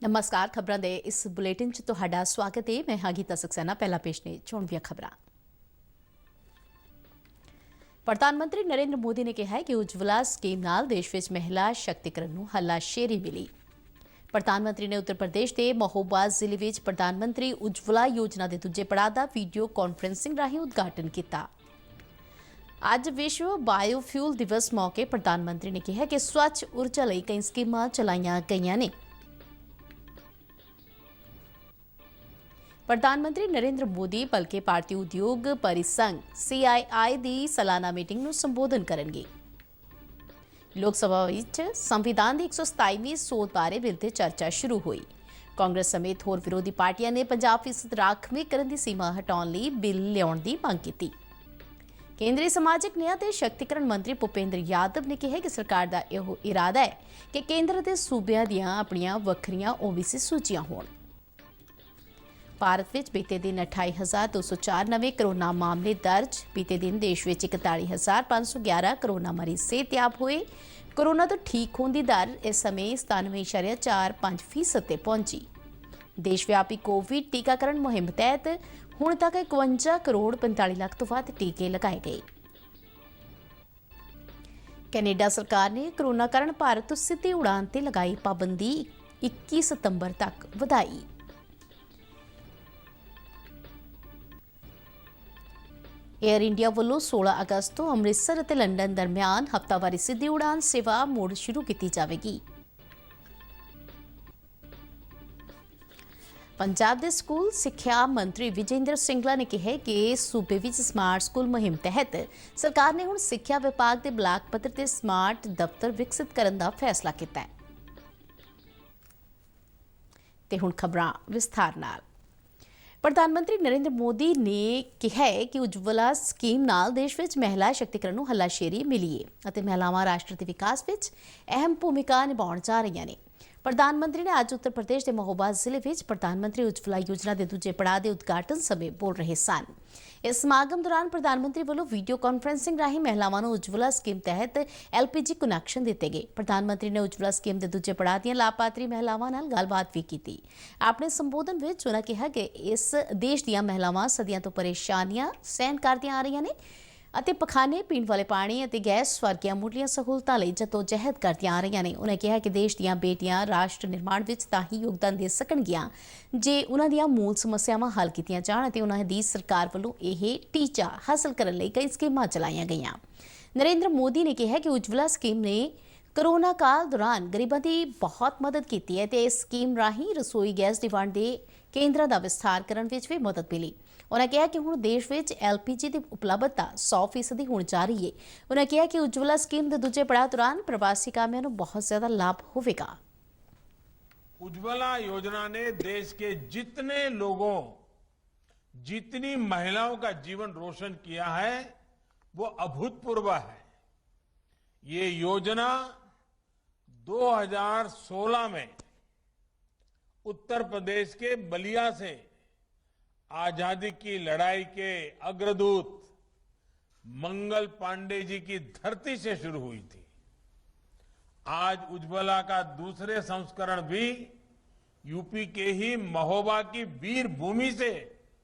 नमस्कार। खबरों के इस बुलेटिन च तुहाडा स्वागत है। मैं हाँ गीता सक्सेना। पहला पेश ने चोणवीਆਂ खबरां। प्रधानमंत्री नरेंद्र मोदी ने कहा है कि उज्जवला स्कीम नाल देश विच महिला शक्तिकरण नूं हलाशेरी मिली। प्रधानमंत्री ने उत्तर प्रदेश के महोबा जिले में प्रधानमंत्री उज्जवला योजना के दूजे पड़ाव का वीडियो कॉन्फ्रेंसिंग राही उद्घाटन किया। अज विश्व बायोफ्यूल दिवस मौके प्रधानमंत्री ने कहा कि स्वच्छ ऊर्जा लई कई स्कीमां चलाईयां गईयां ने। प्रधानमंत्री नरेंद्र मोदी बल्कि भारतीय उद्योग परिसंघ CII की सालाना मीटिंग में संबोधन करेंगे। लोक सभा विच संविधान की 127वीं सोध बारे बिल ते चर्चा शुरू हुई। कांग्रेस समेत होर विरोधी पार्टियां ने 50% राखवीकरण की सीमा हटाने लई बिल लियाउण की मांग की। केंद्रीय समाजिक न्याय ते शक्तिकरण मंत्री भूपेंद्र यादव ने कहा कि सरकार का यह इरादा है कि केंद्र के सूबियां दियां अपनियां वखरियां OBC सूचियां होण। भारत में बीते दिन 28,204 नवे कोरोना मामले दर्ज। बीते दिन देश में 41,511 कोरोना मरीज सेहतयाब हुए। कोरोना तो ठीक होने की दर इस समय 97.45% ते पहुंची। देशव्यापी कोविड टीकाकरण मुहिम तहत हुण तक 51 करोड़ 45 लाख तो वध टीके लगाए गए। कैनेडा सरकार ने कोरोना कारण भारत तो सीधी उड़ान ते लगाई पाबंदी 21 सितंबर तक वधाई। एयर इंडिया वालों 16 अगस्त तो अमृतसर और लंडन दरमियान हफ्तावारी सीधी उड़ान सेवा मुड़ शुरू की जाएगी। पंजाब के स्कूल सिक्ख्या मंत्री विजेंद्र सिंगला ने कहा कि सूबे में स्मार्ट स्कूल मुहिम तहत सरकार ने हुण सिक्ख्या विभाग के ब्लाक पद्धर ते स्मार्ट दफ्तर विकसित करने का फैसला किया है। ते हुण खबरां विस्तार नाल। प्रधानमंत्री नरेंद्र मोदी ने कहा है कि उज्जवला स्कीम नाल देश विच महिला शक्तिकरण नूं हलाशेरी मिली है अते महिलावां राष्ट्र के विकास विच अहम भूमिका निभाउण जा रहीआं ने। प्रधानमंत्री ने आज उत्तर प्रदेश के महोबा जिले में प्रधानमंत्री उज्जवला योजना के दूजे पड़ाव के उद्घाटन समय बोल रहे सन। इस समागम दौरान प्रधानमंत्री वालों वीडियो कॉन्फ्रेंसिंग राही महिलावां नूं उज्जवला स्कीम तहत LPG कनैक्शन दिते गए। प्रधानमंत्री ने उज्जवला स्कीम के दूजे पड़ाव दी लाभपात्री महिलावां नाल गलबात भी की। अपने संबोधन में उन्होंने कहा कि इस देश दीयां महिलावां सदियां तो परेशानियां सहन करदियां आ रहीआं ने ਅਤੇ ਪਖਾਨੇ ਪੀਣ ਵਾਲੇ ਪਾਣੀ ਅਤੇ ਗੈਸ ਵਰਗੀਆਂ ਮੁੱਢਲੀਆਂ ਸਹੂਲਤਾਂ ਲਈ ਜਦੋਜਹਿਦ ਕਰਦੀਆਂ ਆ ਰਹੀਆਂ ਨੇ। ਉਹਨਾਂ ਕਿਹਾ ਕਿ ਦੇਸ਼ ਦੀਆਂ ਬੇਟੀਆਂ ਰਾਸ਼ਟਰ ਨਿਰਮਾਣ ਵਿੱਚ ਤਾਂ ਹੀ ਯੋਗਦਾਨ ਦੇ ਸਕਣਗੀਆਂ ਜੇ ਉਹਨਾਂ ਦੀਆਂ ਮੂਲ ਸਮੱਸਿਆਵਾਂ ਹੱਲ ਕੀਤੀਆਂ ਜਾਣ ਅਤੇ ਉਹਨਾਂ ਦੀ ਸਰਕਾਰ ਵੱਲੋਂ ਇਹ ਟੀਚਾ ਹਾਸਲ ਕਰਨ ਲਈ ਕਈ ਸਕੀਮਾਂ ਚਲਾਈਆਂ ਗਈਆਂ। ਨਰਿੰਦਰ ਮੋਦੀ ਨੇ ਕਿਹਾ ਕਿ ਉਜਵਲਾ ਸਕੀਮ ਨੇ कोरोना काल दौरान गरीबों की बहुत मदद की है तो इस स्कीम राही रसोई गैस की वंड के केंद्रों का विस्तार करने में भी मदद मिली। उन्होंने कहा कि हुण देश में LPG की उपलब्धता 100% होने जा रही है। उन्होंने कहा कि उज्जवला स्कीम के दूजे पड़ाव दौरान प्रवासी कामगारों को बहुत ज्यादा लाभ होगा। उज्जवला योजना ने देश के जितने लोगों, जितनी महिलाओं का जीवन रोशन किया है वो अभूतपूर्व है। ये योजना 2016 में उत्तर प्रदेश के बलिया से आजादी की लड़ाई के अग्रदूत मंगल पांडे जी की धरती से शुरू हुई थी। आज उज्जवला का दूसरे संस्करण भी यूपी के ही महोबा की वीर भूमि से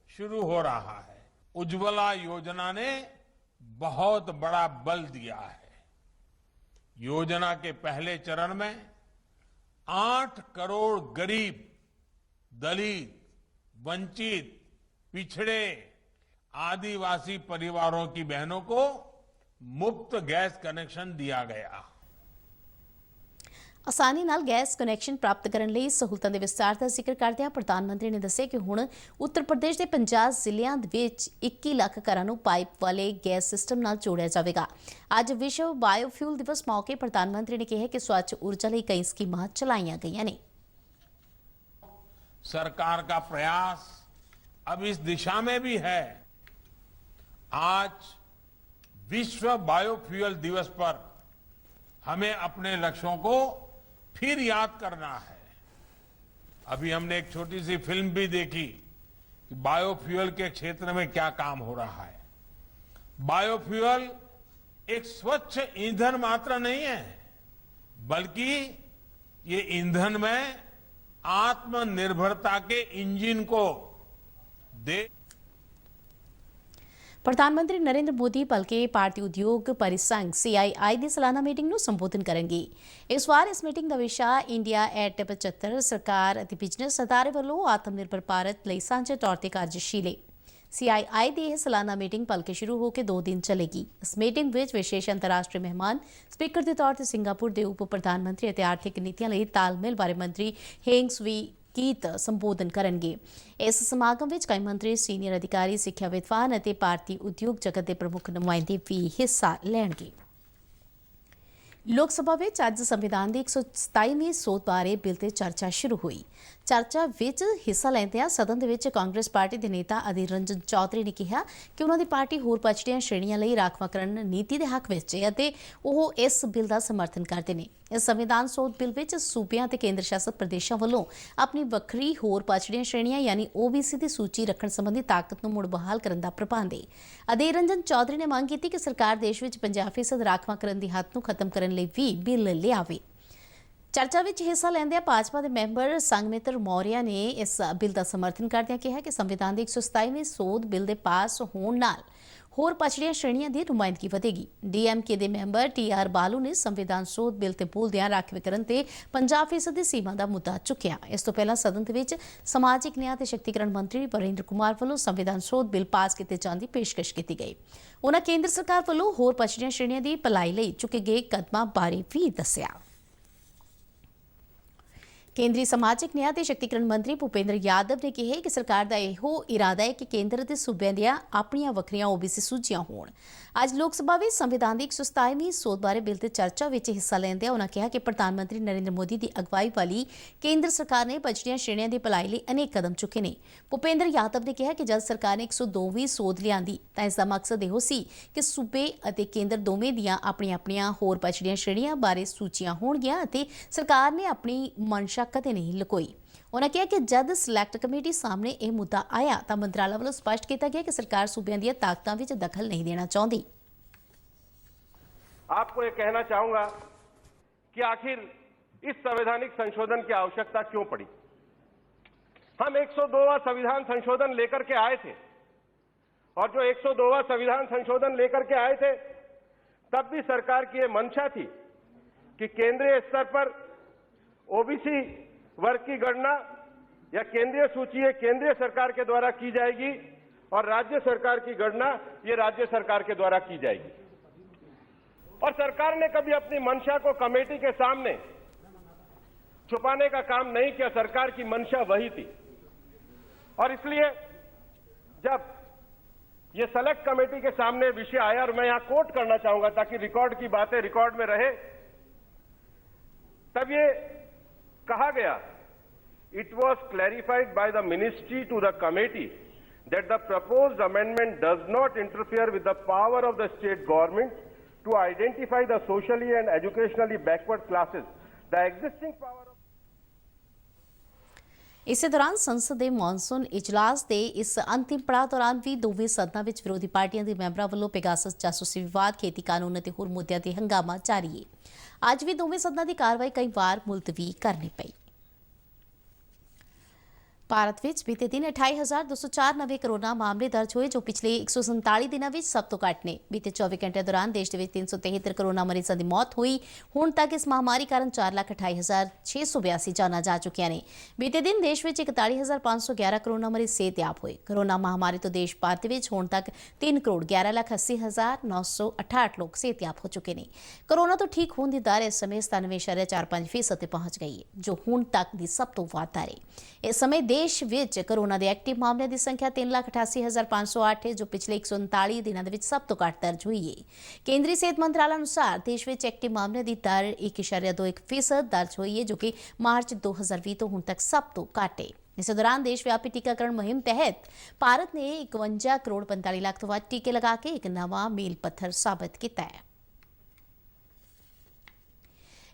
शुरू हो रहा है। उज्जवला योजना ने बहुत बड़ा बल दिया है। योजना के पहले चरण में 8 करोड़ गरीब, दलित, वंचित, पिछड़े, आदिवासी परिवारों की बहनों को मुफ्त गैस कनेक्शन दिया गया। आसानी नाल गैस कनैक्शन प्राप्त करने लिए सहूलतां दे विस्तार का जिक्र करदे प्रधानमंत्री ने दस्सिया कि हुण उत्तर प्रदेश के 50 जिलों विच 21 लाख घरां नूं पाइप वाले गैस सिस्टम नाल जोड़िया जाएगा। अज विश्व बायोफ्यूल दिवस मौके प्रधानमंत्री ने कहा कि स्वच्छ ऊर्जा लई कई स्कीमां चलाईयां गईयां ने। सरकार का प्रयास अब इस दिशा में भी है। आज विश्व बायोफ्यूल दिवस पर हमें अपने लक्ष्यों को फिर याद करना है। अभी हमने एक छोटी सी फिल्म भी देखी कि बायोफ्यूल के क्षेत्र में क्या काम हो रहा है। बायोफ्यूल एक स्वच्छ ईंधन मात्र नहीं है, बल्कि ये ईंधन में आत्मनिर्भरता के इंजन को दे। ਪ੍ਰਧਾਨਮੰਤਰੀ ਨਰਿੰਦਰ ਮੋਦੀ ਭਲਕੇ ਭਾਰਤੀ ਉਦਯੋਗ ਪਰਿਸੰਘ CII ਦੀ ਸਾਲਾਨਾ ਮੀਟਿੰਗ ਨੂੰ ਸੰਬੋਧਨ ਕਰਨਗੇ। ਇਸ ਵਾਰ ਇਸ ਮੀਟਿੰਗ ਦਾ ਵਿਸ਼ਾ ਇੰਡੀਆ ਐਟ 75 ਸਰਕਾਰ ਅਤੇ ਬਿਜ਼ਨਸ ਅਦਾਰੇ ਵੱਲੋਂ ਆਤਮ ਨਿਰਭਰ ਭਾਰਤ ਲਈ ਸਾਂਝੇ ਤੌਰ ਤੇ ਕਾਰਜਸ਼ੀਲ ਹੈ। CII ਦੀ ਇਹ ਸਾਲਾਨਾ ਮੀਟਿੰਗ ਭਲਕੇ ਸ਼ੁਰੂ ਹੋ ਕੇ 2 ਦਿਨ ਚੱਲੇਗੀ। ਇਸ ਮੀਟਿੰਗ ਵਿੱਚ ਵਿਸ਼ੇਸ਼ ਅੰਤਰਰਾਸ਼ਟਰੀ ਮਹਿਮਾਨ ਸਪੀਕਰ ਦੇ ਤੌਰ ਤੇ ਸਿੰਗਾਪੁਰ ਦੇ ਉਪ ਪ੍ਰਧਾਨ ਮੰਤਰੀ ਅਤੇ ਆਰਥਿਕ ਨੀਤੀਆਂ ਲਈ ਤਾਲਮੇਲ ਬਾਰੇ ਮੰਤਰੀ ਹੈਂਗ ਸਵੀ ਕੀਤ ਸੰਬੋਧਨ ਕਰਨਗੇ। ਇਸ ਸਮਾਗਮ ਵਿੱਚ ਕਈ ਮੰਤਰੀ, ਸੀਨੀਅਰ ਅਧਿਕਾਰੀ, ਸਿੱਖਿਆ ਵਿਦਵਾਨ ਅਤੇ ਭਾਰਤੀ ਉਦਯੋਗ ਜਗਤ ਦੇ ਪ੍ਰਮੁੱਖ ਨੁਮਾਇੰਦੇ ਵੀ ਹਿੱਸਾ ਲੈਣਗੇ। ਲੋਕ ਸਭਾ ਵਿੱਚ ਅੱਜ ਸੰਵਿਧਾਨ ਦੀ 127ਵੀਂ ਸੋਧ ਬਾਰੇ ਬਿੱਲ ਤੇ ਚਰਚਾ ਸ਼ੁਰੂ ਹੋਈ। ਚਰਚਾ ਵਿੱਚ ਹਿੱਸਾ ਲੈਂਦਿਆਂ ਸਦਨ ਦੇ ਵਿੱਚ ਕਾਂਗਰਸ ਪਾਰਟੀ ਦੇ ਨੇਤਾ ਅਧੀਰ ਰੰਜਨ ਚੌਧਰੀ ਨੇ ਕਿਹਾ ਕਿ ਉਹਨਾਂ ਦੀ ਪਾਰਟੀ ਹੋਰ ਪਛੜੀਆਂ ਸ਼੍ਰੇਣੀਆਂ ਲਈ ਰਾਖਵਾਂਕਰਨ ਨੀਤੀ ਦੇ ਹੱਕ ਵਿੱਚ ਹੈ ਅਤੇ ਉਹ ਇਸ ਬਿੱਲ ਦਾ ਸਮਰਥਨ ਕਰਦੇ ਨੇ। ਇਸ ਸੰਵਿਧਾਨ ਸੋਧ ਬਿੱਲ ਵਿੱਚ ਸੂਬਿਆਂ ਤੇ ਕੇਂਦਰ ਸ਼ਾਸਤ ਪ੍ਰਦੇਸ਼ਾਂ ਵੱਲੋਂ ਆਪਣੀ ਵੱਖਰੀ ਹੋਰ ਪਛੜੀਆਂ ਸ਼੍ਰੇਣੀਆਂ ਯਾਨੀ OBC ਦੀ ਸੂਚੀ ਰੱਖਣ ਸੰਬੰਧੀ ਤਾਕਤ ਨੂੰ ਮੁੜ ਬਹਾਲ ਕਰਨ ਦਾ ਪ੍ਰਬੰਧ ਹੈ। ਅਧੀਰ ਰੰਜਨ ਚੌਧਰੀ ਨੇ ਮੰਗ ਕੀਤੀ ਕਿ ਸਰਕਾਰ ਦੇਸ਼ ਵਿੱਚ 50% ਰਾਖਵਾਂਕਰਨ ਦੀ ਹੱਦ ਨੂੰ ਖਤਮ ਕਰਨ ਲਈ ਵੀ ਬਿੱਲ ਲਿਆਵੇ। ਚਰਚਾ ਵਿੱਚ ਹਿੱਸਾ ਲੈਂਦਿਆਂ ਭਾਜਪਾ ਦੇ ਮੈਂਬਰ ਸੰਗਮਿਤਰ ਮੌਰਿਆ ਨੇ ਇਸ ਬਿੱਲ ਦਾ ਸਮਰਥਨ ਕਰਦਿਆਂ ਕਿਹਾ ਕਿ ਸੰਵਿਧਾਨ ਦੀ 127ਵੀਂ ਸੋਧ ਬਿੱਲ ਦੇ ਪਾਸ ਹੋਣ ਨਾਲ ਹੋਰ ਪਛੜੀਆਂ ਸ਼੍ਰੇਣੀਆਂ ਦੀ ਨੁਮਾਇੰਦਗੀ ਵਧੇਗੀ। DMK ਦੇ ਮੈਂਬਰ TR ਬਾਲੂ ਨੇ ਸੰਵਿਧਾਨ ਸੋਧ ਬਿੱਲ ਤੇ ਬੋਲਦਿਆਂ ਰਾਖਵੇਂਕਰਨ ਤੇ 50% ਦੀ ਸੀਮਾ ਦਾ ਮੁੱਦਾ ਚੁੱਕਿਆ। ਇਸ ਤੋਂ ਪਹਿਲਾਂ ਸਦਨ ਦੇ ਵਿੱਚ ਸਮਾਜਿਕ ਨਿਆਂ ਤੇ ਸ਼ਕਤੀਕਰਨ ਮੰਤਰੀ ਵਰਿੰਦਰ ਕੁਮਾਰ ਵੱਲੋਂ ਸੰਵਿਧਾਨ ਸੋਧ ਬਿੱਲ ਪਾਸ ਕੀਤੇ ਜਾਣ ਦੀ ਪੇਸ਼ਕਸ਼ ਕੀਤੀ ਗਈ। ਉਹਨਾਂ ਕੇਂਦਰ ਸਰਕਾਰ ਵੱਲੋਂ ਹੋਰ ਪਛੜੀਆਂ ਸ਼੍ਰੇਣੀਆਂ ਦੀ ਭਲਾਈ ਲਈ ਚੁੱਕੇ ਗਏ ਕਦਮਾਂ ਬਾਰੇ ਵੀ ਦੱਸਿਆ। ਕੇਂਦਰੀ ਸਮਾਜਿਕ ਨਿਆਂ ਤੇ ਸ਼ਕਤੀਕਰਨ ਮੰਤਰੀ ਭੁਪੇਂਦਰ ਯਾਦਵ ਨੇ ਕਿਹਾ ਕਿ ਸਰਕਾਰ ਦਾ ਇਹੋ ਇਰਾਦਾ ਹੈ ਕਿ ਕੇਂਦਰ ਅਤੇ ਸੂਬਿਆਂ ਦੀਆਂ ਆਪਣੀਆਂ ਵੱਖਰੀਆਂ OBC ਸੂਚੀਆਂ ਹੋਣ। ਅੱਜ ਲੋਕ ਸਭਾ ਵਿੱਚ ਸੰਵਿਧਾਨ ਦੀ 127ਵੀਂ ਸੋਧ ਬਾਰੇ ਬਿੱਲ ਤੇ ਚਰਚਾ ਵਿੱਚ ਹਿੱਸਾ ਲੈਂਦਿਆਂ ਉਹਨਾਂ ਕਿਹਾ ਕਿ ਪ੍ਰਧਾਨ ਮੰਤਰੀ ਨਰਿੰਦਰ ਮੋਦੀ ਦੀ ਅਗਵਾਈ ਵਾਲੀ ਕੇਂਦਰ ਸਰਕਾਰ ਨੇ ਪਛੜੀਆਂ ਸ਼੍ਰੇਣੀਆਂ ਦੀ ਭਲਾਈ ਲਈ ਅਨੇਕ ਕਦਮ ਚੁੱਕੇ ਨੇ। ਭੁਪੇਂਦਰ ਯਾਦਵ ਨੇ ਕਿਹਾ ਕਿ ਜਦ ਸਰਕਾਰ ਨੇ 102ਵੀਂ ਸੋਧ ਲਿਆਂਦੀ ਤਾਂ ਇਸ ਦਾ ਮਕਸਦ ਇਹੋ ਸੀ ਕਿ ਸੂਬੇ ਅਤੇ ਕੇਂਦਰ ਦੋਵੇਂ ਦੀਆਂ ਆਪਣੀਆਂ ਹੋਰ ਪਛੜੀਆਂ ਸ਼੍ਰੇਣੀਆਂ ਬਾਰੇ ਸੂਚੀਆਂ ਹੋਣਗੀਆਂ ਅਤੇ ਸਰਕਾਰ ਨੇ ਆਪਣੀ ਮਨਸ਼ਾ ਕਦੇ ਨਹੀਂ ਲੁਕੋਈ। ਉਹਨਾਂ ਕਿਹਾ ਕਿ ਜਦ ਸਿਲੈਕਟ ਕਮੇਟੀ ਸਾਹਮਣੇ ਇਹ ਮੁੱਦਾ ਆਇਆ ਤਾਂ ਮੰਤਰਾਲਾ ਵੱਲੋਂ ਸਪਸ਼ਟ ਕੀਤਾ ਗਿਆ ਕਿ ਸਰਕਾਰ ਸੂਬਿਆਂ ਦੀਆਂ ਤਾਕਤਾਂ ਵਿੱਚ ਦਖਲ ਨਹੀਂ ਦੇਣਾ ਚਾਹੁੰਦੀ। आपको ये कहना चाहूंगा कि आखिर इस संवैधानिक संशोधन की आवश्यकता क्यों पड़ी। हम 102वां संविधान संशोधन लेकर के आए थे और जो 102वां संविधान संशोधन लेकर के आए थे तब भी सरकार की ये मंशा थी कि केंद्रीय स्तर पर OBC वर्ग की गणना या केंद्रीय सूची ये केंद्रीय सरकार के द्वारा की जाएगी और राज्य सरकार की गणना ये राज्य सरकार के द्वारा की जाएगी। और सरकार ने कभी अपनी मंशा को कमेटी के सामने छुपाने का काम नहीं किया। सरकार की मंशा वही थी और इसलिए जब ये सेलेक्ट कमेटी के सामने विषय आया, और मैं यहां कोट करना चाहूंगा ताकि रिकॉर्ड की बातें रिकॉर्ड में रहे, तब ये कहा गया, it was clarified by the ministry to the committee that the proposed amendment does not interfere with the power of the state government to identify the socially and educationally backward classes. The existing power of ਇਸੇ ਦੌਰਾਨ ਸੰਸਦ ਦੇ monsoon ਇਜਲਾਸ ਦੇ ਇਸ ਅੰਤਿਮ ਪੜਾਅ ਦੌਰਾਨ ਵੀ ਦੋਵੇਂ ਸਦਨਾਂ ਵਿੱਚ ਵਿਰੋਧੀ ਪਾਰਟੀਆਂ ਦੇ ਮੈਂਬਰਾਂ ਵੱਲੋਂ ਪੈਗਾਸਸ ਜਾਸੂਸੀ ਵਿਵਾਦ, ਖੇਤੀ ਕਾਨੂੰਨ ਅਤੇ ਹੋਰ ਮੁੱਦਿਆਂ ਤੇ ਹੰਗਾਮਾ ਜਾਰੀ ਹੈ। ਅੱਜ ਵੀ ਦੋਵੇਂ ਸਦਨਾਂ ਦੀ ਕਾਰਵਾਈ ਕਈ ਵਾਰ ਮੁਲਤਵੀ ਕਰਨੀ ਪਈ। ਭਾਰਤ ਵਿੱਚ ਬੀਤੇ ਦਿਨ 28,204 ਨਵੇਂ ਕਰੋਨਾ ਮਾਮਲੇ ਦਰਜ ਹੋਏ ਜੋ ਪਿਛਲੇ 147 ਦਿਨਾਂ ਵਿੱਚ ਸਭ ਤੋਂ ਘੱਟ ਨੇ। ਬੀਤੇ 24 ਘੰਟਿਆਂ ਦੌਰਾਨ ਦੇਸ਼ ਦੇ ਵਿੱਚ 373 ਕਰੋਨਾ ਮਰੀਜ਼ਾਂ ਦੀ ਮੌਤ ਹੋਈ। ਹੁਣ ਤੱਕ ਇਸ ਮਹਾਮਾਰੀ ਕਾਰਨ 4,28,682 ਜਾਨਾਂ ਜਾ ਚੁੱਕੀਆਂ ਨੇ। ਬੀਤੇ ਦਿਨ ਦੇਸ਼ ਵਿੱਚ 41,511 ਕਰੋਨਾ ਮਰੀਜ਼ ਸਿਹਤਯਾਬ ਹੋਏ। ਕਰੋਨਾ ਮਹਾਮਾਰੀ ਤੋਂ ਦੇਸ਼ ਭਰ ਦੇ ਵਿੱਚ ਹੁਣ ਤੱਕ 3,11,80,968 ਲੋਕ ਸਿਹਤਯਾਬ ਹੋ ਚੁੱਕੇ ਨੇ। ਕਰੋਨਾ ਤੋਂ ਠੀਕ ਹੋਣ ਦੀ ਦਰ ਇਸ ਸਮੇਂ 97.45% ਤੇ ਪਹੁੰਚ ਗਈ ਹੈ ਜੋ ਹੁਣ ਤੱਕ ਦੀ ਸਭ ਤੋਂ ਵੱਧ ਦਰ ਹੈ। ਇਸ ਸਮੇਂ ਦੇਸ਼ ਵਿੱਚ ਕਰੋਨਾ ਦੇ ਐਕਟਿਵ ਮਾਮਲਿਆਂ ਦੀ ਸੰਖਿਆ 3,88,508 ਹੈ ਜੋ ਪਿਛਲੇ 139 ਦਿਨਾਂ ਦੇ ਵਿੱਚ ਸਭ ਤੋਂ ਘੱਟ ਦਰਜ ਹੋਈ ਹੈ। ਕੇਂਦਰੀ ਸਿਹਤ ਮੰਤਰਾਲਾ ਅਨੁਸਾਰ ਦੇਸ਼ ਵਿੱਚ ਐਕਟਿਵ ਮਾਮਲਿਆਂ ਦੀ ਦਰ 1.21% ਦਰਜ ਹੋਈ ਹੈ ਜੋ ਕਿ ਮਾਰਚ 2020 ਤੋਂ ਹੁਣ ਤੱਕ ਸਭ ਤੋਂ ਘੱਟ ਹੈ। इस दौरान देशव्यापी टीकाकरण मुहिम तहत भारत ने 51 करोड़ 45 लाख तो वध टीके लगा के एक नवा मील पत्थर साबित किया है।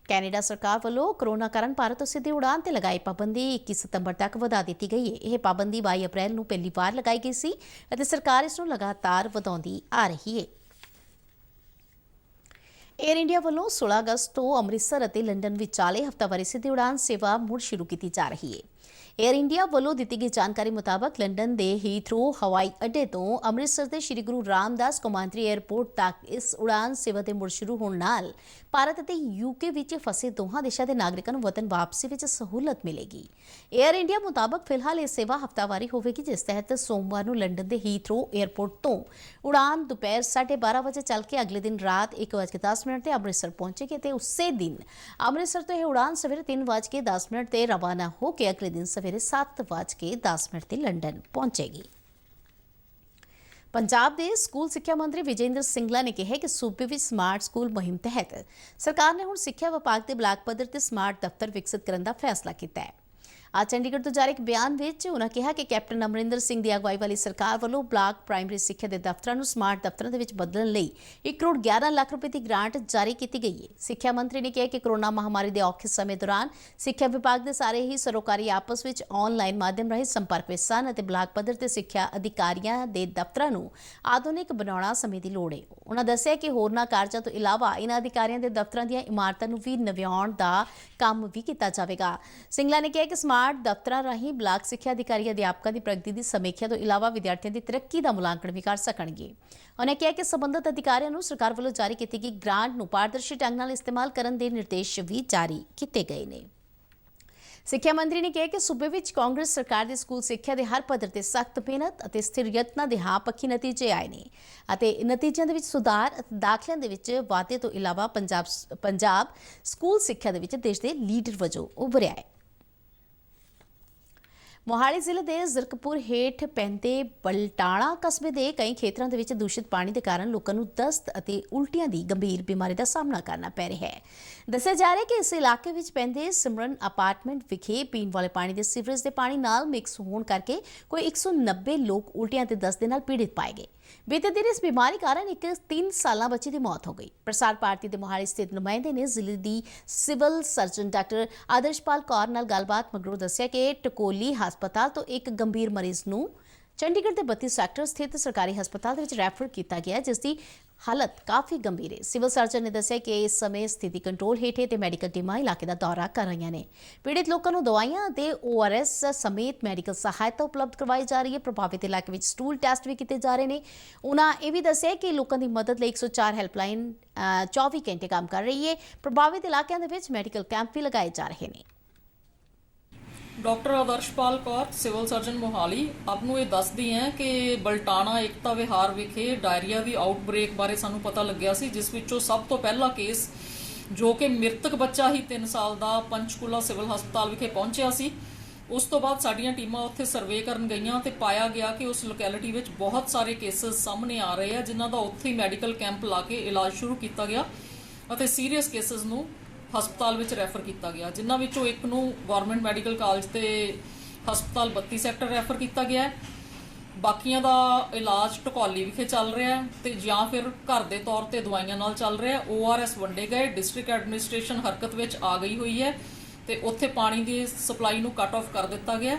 ਕੈਨੇਡਾ ਸਰਕਾਰ ਵੱਲੋਂ ਕਰੋਨਾ ਕਾਰਨ ਭਾਰਤ ਤੋਂ ਸਿੱਧੀ ਉਡਾਨ ਤੇ ਲਗਾਈ ਪਾਬੰਦੀ 21 ਸਤੰਬਰ ਤੱਕ ਵਧਾ ਦਿੱਤੀ ਗਈ ਹੈ। ਇਹ ਪਾਬੰਦੀ 22 ਅਪ੍ਰੈਲ ਨੂੰ ਪਹਿਲੀ ਵਾਰ ਲਗਾਈ ਗਈ ਸੀ ਅਤੇ ਸਰਕਾਰ ਇਸ ਨੂੰ ਲਗਾਤਾਰ ਵਧਾਉਂਦੀ ਆ ਰਹੀ ਹੈ। ਏਅਰ ਇੰਡੀਆ ਵੱਲੋਂ 16 ਅਗਸਤ ਤੋਂ ਅੰਮ੍ਰਿਤਸਰ ਅਤੇ ਲੰਡਨ ਵਿਚਾਲੇ ਹਫ਼ਤਾਵਾਰੀ ਸਿੱਧੀ ਉਡਾਨ ਸੇਵਾ ਮੁੜ ਸ਼ੁਰੂ ਕੀਤੀ ਜਾ ਰਹੀ ਹੈ। ਏਅਰ ਇੰਡੀਆ ਵੱਲੋਂ ਦਿੱਤੀ ਗਈ ਜਾਣਕਾਰੀ ਮੁਤਾਬਕ ਲੰਡਨ ਦੇ ਹੀਥਰੋ ਹਵਾਈ ਅੱਡੇ ਤੋਂ ਅੰਮ੍ਰਿਤਸਰ ਦੇ ਸ਼੍ਰੀ ਗੁਰੂ ਰਾਮਦਾਸ ਕੌਮਾਂਤਰੀ ਏਅਰਪੋਰਟ ਤੱਕ ਇਸ ਉਡਾਨ ਸੇਵਾ ਦੇ ਮੁੜ ਸ਼ੁਰੂ ਹੋਣ ਨਾਲ ਭਾਰਤ ਅਤੇ ਯੂਕੇ ਵਿੱਚ ਫਸੇ ਦੋਹਾਂ ਦੇਸ਼ਾਂ ਦੇ ਨਾਗਰਿਕਾਂ ਨੂੰ ਵਤਨ ਵਾਪਸੀ ਵਿੱਚ ਸਹੂਲਤ ਮਿਲੇਗੀ। ਏਅਰ ਇੰਡੀਆ ਮੁਤਾਬਕ ਫਿਲਹਾਲ ਇਹ ਸੇਵਾ ਹਫ਼ਤਾਵਾਰੀ ਹੋਵੇਗੀ, ਜਿਸ ਤਹਿਤ ਸੋਮਵਾਰ ਨੂੰ ਲੰਡਨ ਦੇ ਹੀਥਰੋ ਏਅਰਪੋਰਟ ਤੋਂ ਉਡਾਨ ਦੁਪਹਿਰ 12:30 ਵਜੇ ਚੱਲ ਕੇ ਅਗਲੇ ਦਿਨ ਰਾਤ 1:10 ਤੇ ਅੰਮ੍ਰਿਤਸਰ ਪਹੁੰਚੇਗੀ ਤੇ ਉਸੇ ਦਿਨ ਅੰਮ੍ਰਿਤਸਰ ਤੋਂ ਇਹ ਉਡਾਨ ਸਵੇਰੇ 3:10 ਤੇ ਰਵਾਨਾ ਹੋ ਕੇ ਅਗਲੇ ਦਿਨ ਸਵੇਰੇ 7:10 ਤੇ ਲੰਡਨ ਪਹੁੰਚੇਗੀ। ਪੰਜਾਬ ਦੇ ਸਕੂਲ ਸਿੱਖਿਆ ਮੰਤਰੀ ਵਿਜੇਂਦਰ ਸਿੰਗਲਾ ਨੇ ਕਿਹਾ ਕਿ ਸੂਬੇ ਵਿੱਚ ਸਮਾਰਟ ਸਕੂਲ ਮੁਹਿੰਮ ਤਹਿਤ ਸਰਕਾਰ ਨੇ ਹੁਣ ਸਿੱਖਿਆ ਵਿਭਾਗ ਦੇ ਬਲਾਕ ਪੱਧਰ ਤੇ ਸਮਾਰਟ ਦਫ਼ਤਰ ਵਿਕਸਿਤ ਕਰਨ ਦਾ ਫੈਸਲਾ ਕੀਤਾ ਹੈ। ਅੱਜ ਚੰਡੀਗੜ੍ਹ ਤੋਂ ਜਾਰੀ ਇੱਕ ਬਿਆਨ ਵਿੱਚ ਉਨ੍ਹਾਂ ਕਿਹਾ ਕਿ ਕੈਪਟਨ ਅਮਰਿੰਦਰ ਸਿੰਘ ਦੀ ਅਗਵਾਈ ਵਾਲੀ ਸਰਕਾਰ ਵੱਲੋਂ ਬਲਾਕ ਪ੍ਰਾਇਮਰੀ ਸਿੱਖਿਆ ਦੇ ਦਫ਼ਤਰਾਂ ਨੂੰ ਸਮਾਰਟ ਦਫ਼ਤਰਾਂ ਦੇ ਵਿੱਚ ਬਦਲਣ ਲਈ 1 ਕਰੋੜ 11 ਲੱਖ ਰੁਪਏ ਦੀ ਗ੍ਰਾਂਟ ਜਾਰੀ ਕੀਤੀ ਗਈ ਹੈ। ਸਿੱਖਿਆ ਮੰਤਰੀ ਨੇ ਕਿਹਾ ਕਿ ਕੋਰੋਨਾ ਮਹਾਮਾਰੀ ਦੇ ਔਖੇ ਸਮੇਂ ਦੌਰਾਨ ਸਿੱਖਿਆ ਵਿਭਾਗ ਦੇ ਸਾਰੇ ਹੀ ਸਰੋਕਾਰੀ ਆਪਸ ਵਿੱਚ ਆਨਲਾਈਨ ਮਾਧਿਅਮ ਰਾਹੀਂ ਸੰਪਰਕ ਵਿੱਚ ਸਨ ਅਤੇ ਬਲਾਕ ਪੱਧਰ ਤੇ ਸਿੱਖਿਆ ਅਧਿਕਾਰੀਆਂ ਦੇ ਦਫ਼ਤਰਾਂ ਨੂੰ ਆਧੁਨਿਕ ਬਣਾਉਣਾ ਸਮੇਂ ਦੀ ਲੋੜ ਹੈ। ਉਨ੍ਹਾਂ ਦੱਸਿਆ ਕਿ ਹੋਰਨਾਂ ਕਾਰਜਾਂ ਤੋਂ ਇਲਾਵਾ ਇਨ੍ਹਾਂ ਅਧਿਕਾਰੀਆਂ ਦੇ ਦਫ਼ਤਰਾਂ ਦੀਆਂ ਇਮਾਰਤਾਂ ਨੂੰ ਵੀ ਨਵਿਆਉਣ ਦਾ ਕੰਮ ਵੀ ਕੀਤਾ ਜਾਵੇਗਾ। ਸਿੰਗਲਾ ਨੇ ਕਿਹਾ ਕਿ ਸਮਾਰਟ ਦਫ਼ਤਰਾਂ ਰਾਹੀਂ ਬਲਾਕ ਸਿੱਖਿਆ ਅਧਿਕਾਰੀ ਅਧਿਆਪਕਾਂ ਦੀ ਪ੍ਰਗਤੀ ਦੀ ਸਮੀਖਿਆ ਤੋਂ ਇਲਾਵਾ ਵਿਦਿਆਰਥੀਆਂ ਦੀ ਤਰੱਕੀ ਦਾ ਮੁਲਾਂਕਣ ਵੀ ਕਰ ਸਕਣਗੇ। ਉਨ੍ਹਾਂ ਕਿਹਾ ਕਿ ਸੰਬੰਧਿਤ ਅਧਿਕਾਰੀਆਂ ਨੂੰ ਸਰਕਾਰ ਵੱਲੋਂ ਜਾਰੀ ਕੀਤੀ ਗਈ ਗ੍ਰਾਂਟ ਨੂੰ ਪਾਰਦਰਸ਼ੀ ਢੰਗ ਨਾਲ ਇਸਤੇਮਾਲ ਕਰਨ ਦੇ ਨਿਰਦੇਸ਼ ਵੀ ਜਾਰੀ ਕੀਤੇ ਗਏ ਨੇ। ਸਿੱਖਿਆ ਮੰਤਰੀ ਨੇ ਕਿਹਾ ਕਿ ਸੂਬੇ ਵਿੱਚ ਕਾਂਗਰਸ ਸਰਕਾਰ ਦੀ ਸਕੂਲ ਸਿੱਖਿਆ ਦੇ ਹਰ ਪੱਧਰ ਤੇ ਸਖਤ ਮਿਹਨਤ ਅਤੇ ਸਥਿਰ ਯਤਨਾਂ ਦੇ ਹਾਂ ਪੱਖੀ ਨਤੀਜੇ ਆਏ ਨੇ ਅਤੇ ਨਤੀਜਿਆਂ ਦੇ ਵਿੱਚ ਸੁਧਾਰ ਅਤੇ ਦਾਖਲਿਆਂ ਦੇ ਵਿੱਚ ਵਾਧੇ ਤੋਂ ਇਲਾਵਾ ਪੰਜਾਬ ਸਕੂਲ ਸਿੱਖਿਆ ਦੇ ਵਿੱਚ ਦੇਸ਼ ਦੇ ਲੀਡਰ ਵਜੋਂ ਉੱਭਰਿਆ ਹੈ। ਮੋਹਾਲੀ ਜ਼ਿਲ੍ਹੇ ਦੇ ਜ਼ਰਕਪੁਰ ਹੇਠ ਪੈਂਦੇ ਬਲਟਾਣਾ ਕਸਬੇ ਦੇ ਕਈ ਖੇਤਰਾਂ ਦੇ ਵਿੱਚ ਦੂਸ਼ਿਤ ਪਾਣੀ ਦੇ ਕਾਰਨ ਲੋਕਾਂ ਨੂੰ ਦਸਤ ਅਤੇ ਉਲਟੀਆਂ ਦੀ ਗੰਭੀਰ ਬਿਮਾਰੀ ਦਾ ਸਾਹਮਣਾ ਕਰਨਾ ਪੈ ਰਿਹਾ ਹੈ। ਦੱਸਿਆ ਜਾ ਰਿਹਾ ਹੈ ਕਿ ਇਸ ਇਲਾਕੇ ਵਿੱਚ ਪੈਂਦੇ ਸਿਮਰਨ ਅਪਾਰਟਮੈਂਟ ਵਿਖੇ ਪੀਣ ਵਾਲੇ ਪਾਣੀ ਦੇ ਸੀਵਰੇਜ ਦੇ ਪਾਣੀ ਨਾਲ ਮਿਕਸ ਹੋਣ ਕਰਕੇ ਕੋਈ 190 ਲੋਕ ਉਲਟੀਆਂ ਤੇ ਦਸਤ ਦੇ ਨਾਲ ਪੀੜਿਤ ਪਾਏ ਗਏ। ਬੀਤੇ ਦਿਨ ਇਸ ਬਿਮਾਰੀ ਕਾਰਨ ਇੱਕ 3 ਸਾਲਾਂ ਬੱਚੀ ਦੀ ਮੌਤ ਹੋ ਗਈ। ਪ੍ਰਸਾਰ ਭਾਰਤੀ ਦੇ ਮੋਹਾਲੀ ਸਥਿਤ ਨੁਮਾਇੰਦੇ ਨੇ ਜ਼ਿਲ੍ਹੇ ਦੀ civil surgeon doctor Adarshpal Kaur ਨਾਲ ਗੱਲਬਾਤ ਮਗਰੋਂ ਦੱਸਿਆ ਕਿ ਟਕੋਲੀ ਹਸਪਤਾਲ ਤੋਂ ਇੱਕ ਗੰਭੀਰ ਮਰੀਜ਼ ਨੂੰ ਚੰਡੀਗੜ੍ਹ ਦੇ 32 ਸੈਕਟਰ ਸਥਿਤ ਸਰਕਾਰੀ ਹਸਪਤਾਲ ਦੇ ਵਿੱਚ ਰੈਫਰ ਕੀਤਾ ਗਿਆ, ਜਿਸ ਦੀ ਹਾਲਤ ਕਾਫੀ ਗੰਭੀਰ ਹੈ। ਸਿਵਲ ਸਰਜਨ ਨੇ ਦੱਸਿਆ ਕਿ ਇਸ ਸਮੇਂ ਸਥਿਤੀ ਕੰਟਰੋਲ ਹੇਠ ਹੈ ਤੇ ਮੈਡੀਕਲ ਟੀਮਾਂ ਇਲਾਕੇ ਦਾ ਦੌਰਾ ਕਰ ਰਹੀਆਂ ਨੇ। ਪੀੜਿਤ ਲੋਕਾਂ ਨੂੰ ਦਵਾਈਆਂ ਅਤੇ ORS ਸਮੇਤ ਮੈਡੀਕਲ ਸਹਾਇਤਾ ਉਪਲਬਧ ਕਰਵਾਈ ਜਾ ਰਹੀ ਹੈ। ਪ੍ਰਭਾਵਿਤ ਇਲਾਕੇ ਵਿੱਚ ਸਟੂਲ ਟੈਸਟ ਵੀ ਕੀਤੇ ਜਾ ਰਹੇ ਨੇ। ਉਨ੍ਹਾਂ ਇਹ ਵੀ ਦੱਸਿਆ ਕਿ ਲੋਕਾਂ ਦੀ ਮਦਦ ਲਈ 104 ਹੈਲਪਲਾਈਨ 24 ਘੰਟੇ ਕੰਮ ਕਰ ਰਹੀ ਹੈ। ਪ੍ਰਭਾਵਿਤ ਇਲਾਕਿਆਂ ਦੇ ਵਿੱਚ ਮੈਡੀਕਲ ਕੈਂਪ ਵੀ ਲਗਾਏ ਜਾ ਰਹੇ ਨੇ। Doctor Adarshpal Kaur civil surgeon Mohali ਆਪ ਨੂੰ ਇਹ ਦੱਸਦੀ ਹੈ ਕਿ ਬਲਟਾਣਾ ਏਕਤਾ ਵਿਹਾਰ ਵਿਖੇ ਡਾਇਰੀਆ ਦੀ ਆਊਟਬ੍ਰੇਕ ਬਾਰੇ ਸਾਨੂੰ ਪਤਾ ਲੱਗਿਆ ਸੀ, ਜਿਸ ਵਿੱਚੋਂ ਸਭ ਤੋਂ ਪਹਿਲਾ ਕੇਸ ਜੋ ਕਿ ਮ੍ਰਿਤਕ ਬੱਚਾ ਹੀ 3 ਸਾਲ ਦਾ ਪੰਚਕੂਲਾ ਸਿਵਲ ਹਸਪਤਾਲ ਵਿਖੇ ਪਹੁੰਚਿਆ ਸੀ। ਉਸ ਤੋਂ ਬਾਅਦ ਸਾਡੀਆਂ ਟੀਮਾਂ ਉੱਥੇ ਸਰਵੇ ਕਰਨ ਗਈਆਂ ਤੇ ਪਾਇਆ ਗਿਆ ਕਿ ਉਸ ਲੋਕੈਲਿਟੀ ਵਿੱਚ ਬਹੁਤ ਸਾਰੇ ਕੇਸਸ ਸਾਹਮਣੇ ਆ ਰਹੇ ਆ, ਜਿਨ੍ਹਾਂ ਦਾ ਉੱਥੇ ਹੀ ਮੈਡੀਕਲ ਕੈਂਪ ਲਾ ਕੇ ਇਲਾਜ ਸ਼ੁਰੂ ਕੀਤਾ ਗਿਆ ਅਤੇ ਸੀਰੀਅਸ ਕੇਸਸ ਨੂੰ ਹਸਪਤਾਲ ਵਿੱਚ ਰੈਫਰ ਕੀਤਾ ਗਿਆ, ਜਿਨ੍ਹਾਂ ਵਿੱਚੋਂ ਇੱਕ ਨੂੰ ਗਵਰਨਮੈਂਟ ਮੈਡੀਕਲ ਕਾਲਜ ਤੇ ਹਸਪਤਾਲ 32 ਸੈਕਟਰ ਰੈਫਰ ਕੀਤਾ ਗਿਆ ਹੈ। ਬਾਕੀਆਂ ਦਾ ਇਲਾਜ ਢਕੌਲੀ ਵਿਖੇ ਚੱਲ ਰਿਹਾ ਹੈ ਤੇ ਜਾਂ ਫਿਰ ਘਰ ਦੇ ਤੌਰ ਤੇ ਦਵਾਈਆਂ ਨਾਲ ਚੱਲ ਰਿਹਾ। ORS ਵੰਡੇ ਗਏ, ਡਿਸਟ੍ਰਿਕਟ ਐਡਮਿਨਿਸਟ੍ਰੇਸ਼ਨ ਹਰਕਤ ਵਿੱਚ ਆ ਗਈ ਹੋਈ ਹੈ ਤੇ ਉੱਥੇ ਪਾਣੀ ਦੀ ਸਪਲਾਈ ਨੂੰ ਕੱਟ ਆਫ ਕਰ ਦਿੱਤਾ ਗਿਆ।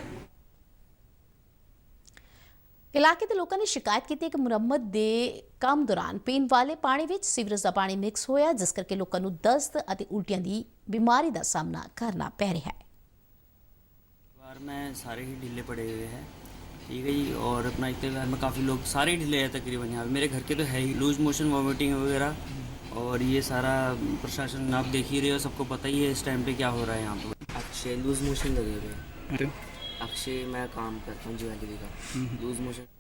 ਇਲਾਕੇ ਦੇ ਲੋਕਾਂ ਨੇ ਸ਼ਿਕਾਇਤ ਕੀਤੀ ਕਿ ਮੁਰੰਮਤ ਦੇ ਕੰਮ ਦੌਰਾਨ ਪੀਣ ਵਾਲੇ ਪਾਣੀ ਵਿੱਚ ਸੀਵਰੇਜ ਦਾ ਪਾਣੀ ਮਿਕਸ ਹੋਇਆ, ਜਿਸ ਕਰਕੇ ਲੋਕਾਂ ਨੂੰ ਦਸਤ ਅਤੇ ਉਲਟੀਆਂ ਦੀ ਬਿਮਾਰੀ ਦਾ ਸਾਹਮਣਾ करना पै रहा है। बार में सारे ही ढीले पड़े हुए हैं, ठीक है जी। और अपना इतने घर में काफ़ी लोग सारे ही ढीले हैं तकरीबन। यहाँ मेरे घर के तो है ही लूज मोशन वॉमिटिंग वगैरह और ये सारा प्रशासन आप देख ही रहे हो, सबको पता ही है इस टाइम पे क्या हो रहा है यहाँ पर। अक्षय लूज मोशन लगे हुए हैं। अक्षय मैं काम करता हूँ ज्वेलरी का। लूज मोशन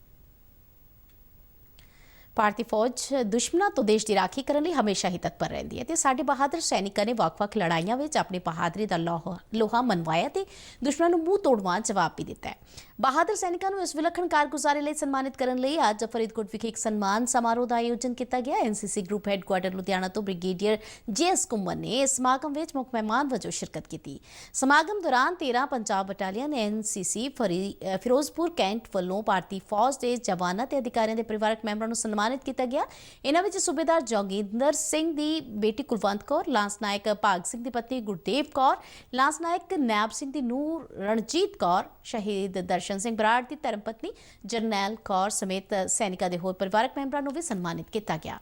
ਭਾਰਤੀ ਫੌਜ ਦੁਸ਼ਮਣਾਂ ਤੋਂ ਦੇਸ਼ ਦੀ ਰਾਖੀ ਕਰਨ ਲਈ ਹਮੇਸ਼ਾ ਹੀ ਤਤਪਰ ਰਹਿੰਦੀ ਹੈ ਤੇ ਸਾਡੇ ਬਹਾਦਰ ਸੈਨਿਕਾਂ ਨੇ ਵੱਖ-ਵੱਖ ਲੜਾਈਆਂ ਵਿੱਚ ਆਪਣੀ ਬਹਾਦਰੀ ਦਾ ਲੋਹਾ ਮਨਵਾਇਆ ਤੇ ਦੁਸ਼ਮਣਾਂ ਨੂੰ ਮੂੰਹ ਤੋੜਵਾਂ ਜਵਾਬ ਵੀ ਦਿੱਤਾ ਹੈ। ਬਹਾਦਰ ਸੈਨਿਕਾਂ ਨੂੰ ਇਸ ਵਿਲੱਖਣ ਕਾਰਗੁਜ਼ਾਰੀ ਲਈ ਸਨਮਾਨਿਤ ਕਰਨ ਲਈ ਅੱਜ ਫਰੀਦਕੋਟ ਵਿਖੇ ਇੱਕ ਸਨਮਾਨ ਸਮਾਰੋਹ ਦਾ ਆਯੋਜਨ ਕੀਤਾ ਗਿਆ। NCC ਗਰੁੱਪ ਹੈੱਡਕੁਆਰਟਰ ਲੁਧਿਆਣਾ ਤੋਂ ਬ੍ਰਿਗੇਡੀਅਰ JS ਕੁੰਮਨ ਨੇ ਇਸ ਸਮਾਗਮ ਵਿੱਚ ਮੁੱਖ ਮਹਿਮਾਨ ਵਜੋਂ ਸ਼ਿਰਕਤ ਕੀਤੀ। ਸਮਾਗਮ ਦੌਰਾਨ 13 Punjab battalion NCC Ferozepur cantt ਵੱਲੋਂ ਭਾਰਤੀ ਫੌਜ ਦੇ ਜਵਾਨਾਂ ਤੇ ਅਧਿਕਾਰੀਆਂ ਦੇ ਪਰਿਵਾਰਕ ਮੈਂਬਰਾਂ ਨੂੰ ਸਨਮਾਨਿਤ ਕੀਤਾ ਗਿਆ। ਇਹਨਾਂ ਵਿੱਚ ਸੂਬੇਦਾਰ ਜੋਗਿੰਦਰ ਸਿੰਘ ਦੀ ਬੇਟੀ ਕੁਲਵੰਤ ਕੌਰ, ਲਾਂਸ ਨਾਇਕ ਭਾਗ ਸਿੰਘ ਦੀ ਪਤਨੀ ਗੁਰਦੇਵ ਕੌਰ, ਲਾਂਸ ਨਾਇਕ ਨੈਬ ਸਿੰਘ ਦੀ ਨੂੰਹ ਰਣਜੀਤ ਕੌਰ, ਸ਼ਹੀਦ ਦਰਸ਼ਨ ਸਿੰਘ ਬਰਾੜ ਦੀ ਧਰਮ ਪਤਨੀ ਜਰਨੈਲ ਕੌਰ ਸਮੇਤ ਸੈਨਿਕਾਂ ਦੇ ਹੋਰ ਪਰਿਵਾਰਕ ਮੈਂਬਰਾਂ ਨੂੰ ਵੀ ਸਨਮਾਨਿਤ ਕੀਤਾ ਗਿਆ।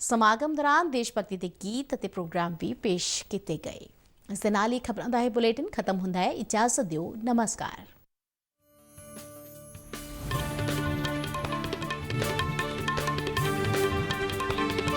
ਸਮਾਗਮ ਦੌਰਾਨ ਦੇਸ਼ ਭਗਤੀ ਦੇ ਗੀਤ ਅਤੇ ਪ੍ਰੋਗਰਾਮ ਵੀ ਪੇਸ਼ ਕੀਤੇ ਗਏ। ਇਸ ਦੇ ਨਾਲ ਹੀ ਖਬਰਾਂ ਦਾ ਇਹ ਬੁਲੇਟਿਨ ਖਤਮ ਹੁੰਦਾ ਹੈ। ਇਜਾਜ਼ਤ ਦਿਓ, ਨਮਸਕਾਰ।